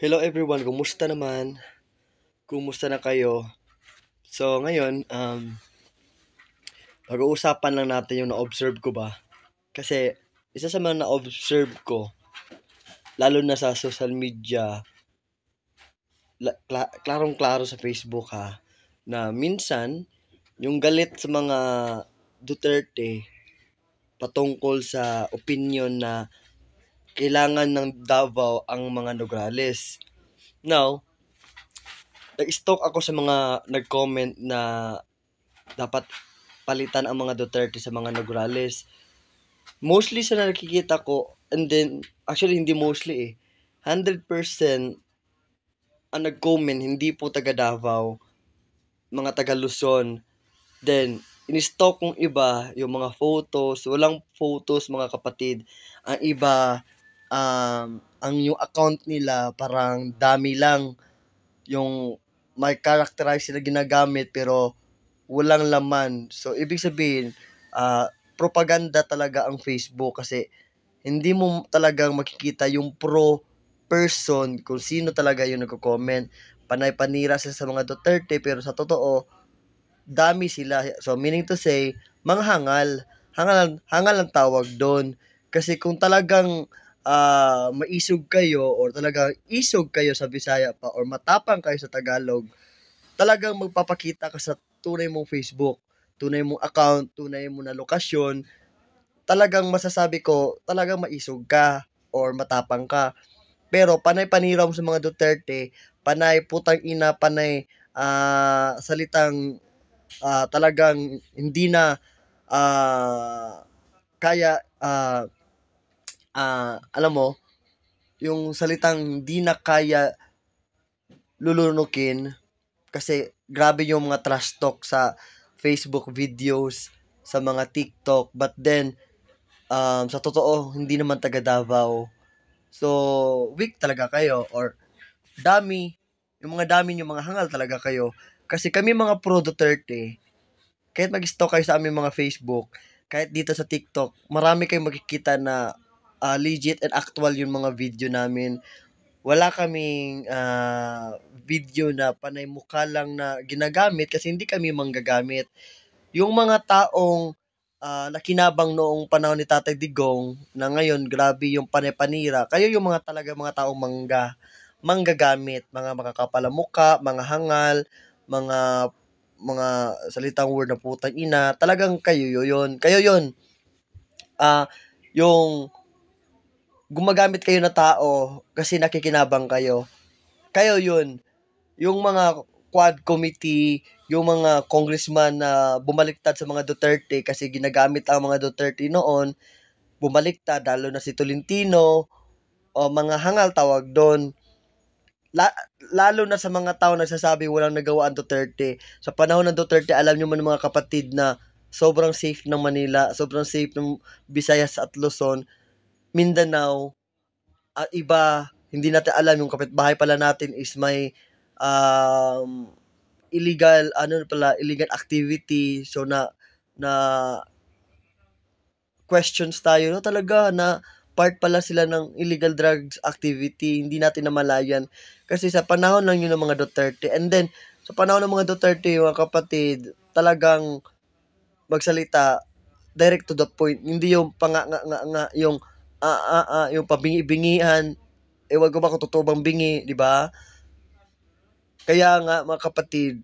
Hello everyone, kumusta naman? Kumusta na kayo? So ngayon, pag-uusapan lang natin yung na-observe ko ba. Kasi isa sa mga na-observe ko, lalo na sa social media, klarong-klaro sa Facebook ha, na minsan, yung galit sa mga Duterte patungkol sa opinion na kailangan ng Davao ang mga Nograles. Now, nag-stalk ako sa mga nag-comment na dapat palitan ang mga Duterte sa mga Nograles. Mostly sa nakikita ko, and then, actually hindi mostly 100% ang nag-comment, hindi po taga Davao, mga taga Luzon. Then, in-stalk kong iba, yung mga photos, walang photos mga kapatid. Ang iba, ang yung account nila parang dami lang. Yung may characterize sila ginagamit pero walang laman. So, ibig sabihin, propaganda talaga ang Facebook kasi hindi mo talagang makikita yung pro person kung sino talaga yung nagko-comment. Panay-panira sila sa mga Duterte pero sa totoo, dami sila. So, meaning to say, mga hangal. Hangal ang tawag doon. Kasi kung talagang maisog kayo or talagang isog kayo sa Bisaya pa or matapang kayo sa Tagalog, talagang magpapakita ka sa tunay mong Facebook, tunay mong account, tunay mong na lokasyon, talagang masasabi ko, talagang maisog ka or matapang ka. Pero panay paniraw mo sa mga Duterte, panay putang ina, panay salitang talagang hindi na kaya alam mo, yung salitang hindi na kaya lulunukin kasi grabe yung mga trash talk sa Facebook videos, sa mga TikTok, but then, sa totoo, hindi naman taga Davao. So, weak talaga kayo or dami yung mga hangal talaga kayo. Kasi kami mga pro Duterte, kahit mag-stalk kayo sa aming mga Facebook, kahit dito sa TikTok, marami kayong makikita na legit and actual yung mga video namin. Wala kaming video na panay mukha lang na ginagamit kasi hindi kami manggagamit. Yung mga taong nakinabang noong panahon ni Tatay Digong na ngayon grabe yung panay-panira, kayo yung mga talaga mga taong manggagamit, mga makakapalamuka, mga hangal, mga mga salitang word na putang ina, talagang kayo yun. Kayo yun. Yung gumagamit kayo na tao kasi nakikinabang kayo. Kayo yun. Yung mga quad committee, yung mga congressman na bumaliktad sa mga Duterte kasi ginagamit ang mga Duterte noon, bumaliktad, lalo na si Tolentino, o mga hangal tawag doon. Lalo na sa mga tao nagsasabi walang nagawa ang Duterte. Sa panahon ng Duterte, alam nyo man mga kapatid na sobrang safe ng Manila, sobrang safe ng Visayas at Luzon, Mindanao, at iba, hindi natin alam, yung kapitbahay pala natin is may illegal activity. So, na questions tayo, no, talaga na part pala sila ng illegal drugs activity, hindi natin namalayan. Kasi sa panahon lang yun ng mga Duterte, and then, sa panahon ng mga Duterte, mga kapatid, talagang magsalita, direct to the point, hindi yung nga yung yung pabingi-bingihan, ewan ko ba kung totoo bang bingi, di ba? Kaya nga, mga kapatid,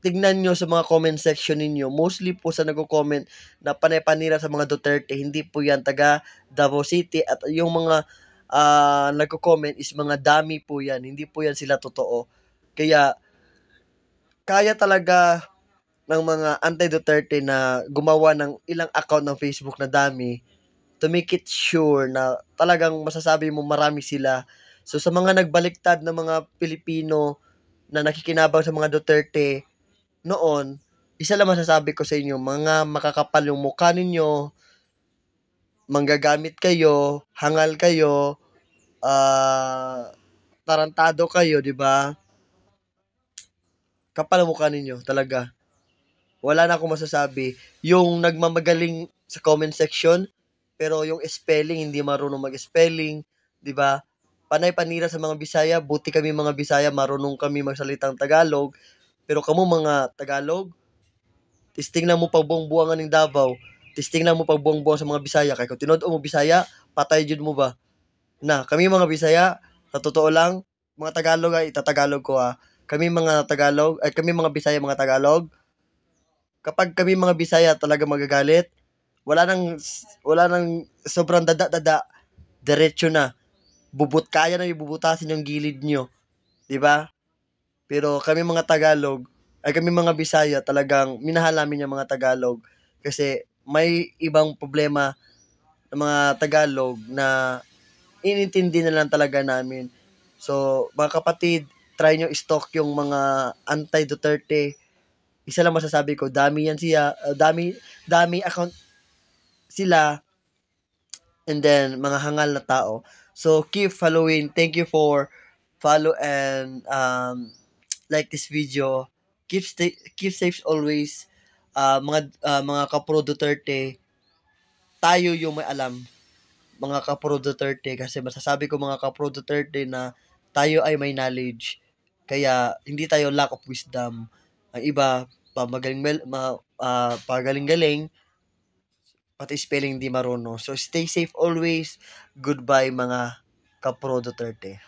tignan nyo sa mga comment section ninyo, mostly po sa nagko-comment na panay-panira sa mga Duterte, hindi po yan taga Davao City, at yung mga nagko-comment is mga dami po yan, hindi po yan sila totoo. Kaya, kaya talaga ng mga anti-Duterte na gumawa ng ilang account ng Facebook na dami to make it sure na talagang masasabi mo marami sila. So sa mga nagbaliktad na mga Pilipino na nakikinabang sa mga Duterte noon, isa lang masasabi ko sa inyo, mga makakapal yung mukha ninyo, manggagamit kayo, hangal kayo, tarantado kayo, di ba? Kapal ang mukha ninyo, talaga. Wala na akong masasabi. Yung nagmamagaling sa comment section, pero yung spelling, hindi marunong mag-spelling, di ba? panay panira sa mga Bisaya, buti kami mga Bisaya, marunong kami magsalitang Tagalog, pero kamo mga Tagalog, tisting lang mo pagbuang-buangan ng Davao, tisting lang mo pagbuang-buang sa mga Bisaya, kay kung tinud mo Bisaya, patay jud mo ba? Na, kami mga Bisaya, sa totoo lang, mga Tagalog ay itatagalog ko kami mga Tagalog, ay kami mga Bisaya mga Tagalog, kapag kami mga Bisaya talaga magagalit, wala nang sobrang dada-dada, diretso na. Kaya na ibubutasin yung gilid nyo, 'di ba? Pero kami mga Tagalog, ay kami mga Bisaya talagang minahal namin yung mga Tagalog kasi may ibang problema ng mga Tagalog na inintindi na lang talaga namin. So, mga kapatid, try nyo stalk yung mga anti-Duterte. Isa lang masasabi ko, dami yan siya, dami account sila, and then mga hangal na tao. So, keep following. Thank you for follow and like this video. Keep safe always. Mga kapro Duterte, tayo yung may alam, mga kapro Duterte, kasi masasabi ko mga kapro Duterte na tayo ay may knowledge. Kaya hindi tayo lack of wisdom. Ang iba pagaling-galing, pati spelling di marunong. So stay safe always. Goodbye mga kapro Duterte.